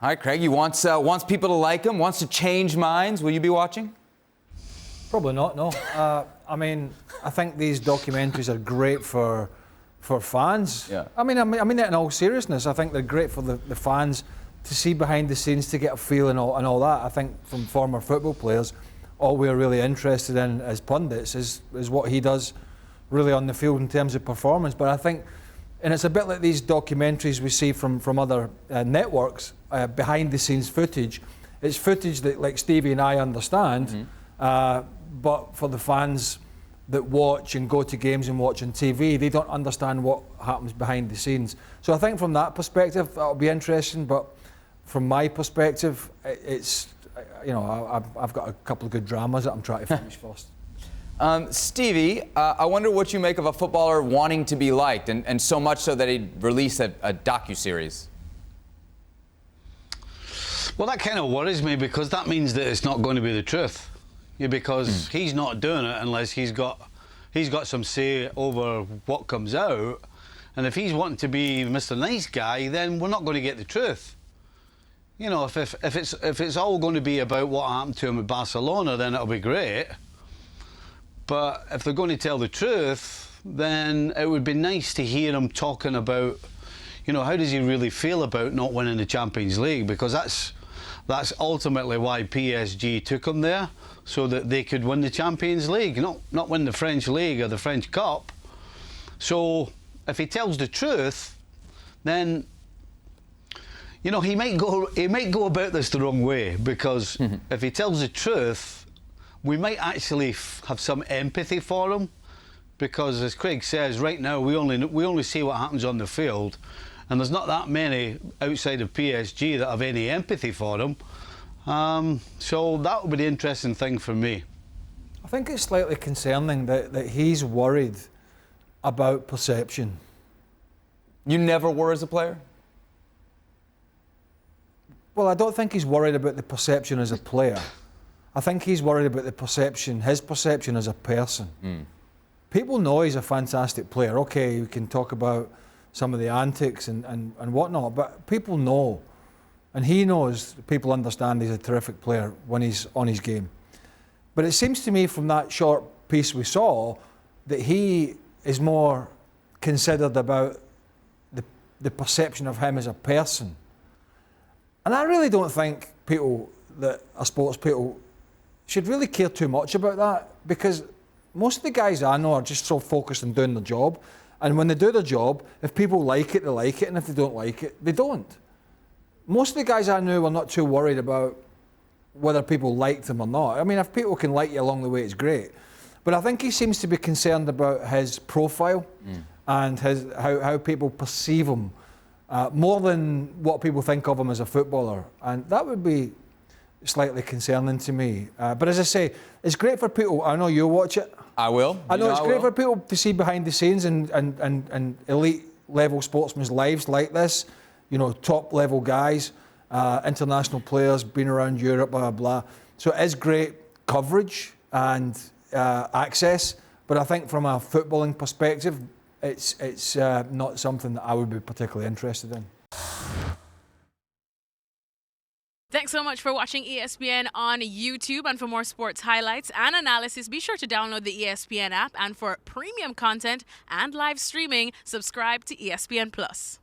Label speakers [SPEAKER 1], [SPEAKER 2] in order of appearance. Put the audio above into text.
[SPEAKER 1] Hi, Craig. He wants people to like him, wants to change minds. Will you be watching?
[SPEAKER 2] Probably not, no. I mean, I think these documentaries are great for fans.
[SPEAKER 1] Yeah.
[SPEAKER 2] I mean that in all seriousness. I think they're great for the fans to see behind the scenes, to get a feel and all that. I think from former football players, all we're really interested in as pundits is what he does really on the field in terms of performance. But I think, and it's a bit like these documentaries we see from other networks, behind the scenes footage. It's footage that, like Stevie and I understand, but for the fans that watch and go to games and watch on TV, they don't understand what happens behind the scenes. So I think from that perspective, that'll be interesting. But from my perspective, it's, you know, I've got a couple of good dramas that I'm trying to finish first.
[SPEAKER 1] Stevie, I wonder what you make of a footballer wanting to be liked, and so much so that he'd release a docuseries.
[SPEAKER 3] Well, that kind of worries me, because that means that it's not going to be the truth. Yeah, because he's not doing it unless he's got some say over what comes out. And if he's wanting to be Mr. Nice Guy, then we're not going to get the truth. You know, if it's all going to be about what happened to him at Barcelona, then it'll be great. But if they're going to tell the truth, then it would be nice to hear him talking about, you know, how does he really feel about not winning the Champions League? Because that's ultimately why PSG took him there, so that they could win the Champions League, not win the French League or the French Cup. So if he tells the truth, then, you know, he might go about this the wrong way, because if he tells the truth, we might actually have some empathy for him, because, as Craig says, right now we only see what happens on the field, and there's not that many outside of PSG that have any empathy for him. So that would be the interesting thing for me.
[SPEAKER 2] I think it's slightly concerning that he's worried about perception.
[SPEAKER 1] You never were as a player?
[SPEAKER 2] Well, I don't think he's worried about the perception as a player. I think he's worried about his perception as a person. People know he's a fantastic player. Okay, we can talk about some of the antics and whatnot, but people know, and he knows, people understand he's a terrific player when he's on his game. But it seems to me from that short piece we saw that he is more considered about the perception of him as a person. And I really don't think people that are sports people should really care too much about that, because most of the guys I know are just so focused on doing their job. And when they do their job, if people like it, they like it, and if they don't like it, they don't. Most of the guys I knew were not too worried about whether people liked them or not. I mean, if people can like you along the way, it's great. But I think he seems to be concerned about his profile and how people perceive him, more than what people think of him as a footballer. And that would be slightly concerning to me. But as I say, it's great for people. I know you'll watch it.
[SPEAKER 1] I will.
[SPEAKER 2] I know it's great for people to see behind the scenes and elite level sportsmen's lives like this. You know, top level guys, international players, been around Europe, blah, blah, blah. So it is great coverage and access. But I think from a footballing perspective, it's not something that I would be particularly interested in.
[SPEAKER 4] Thanks so much for watching ESPN on YouTube. And for more sports highlights and analysis, be sure to download the ESPN app. And for premium content and live streaming, subscribe to ESPN Plus.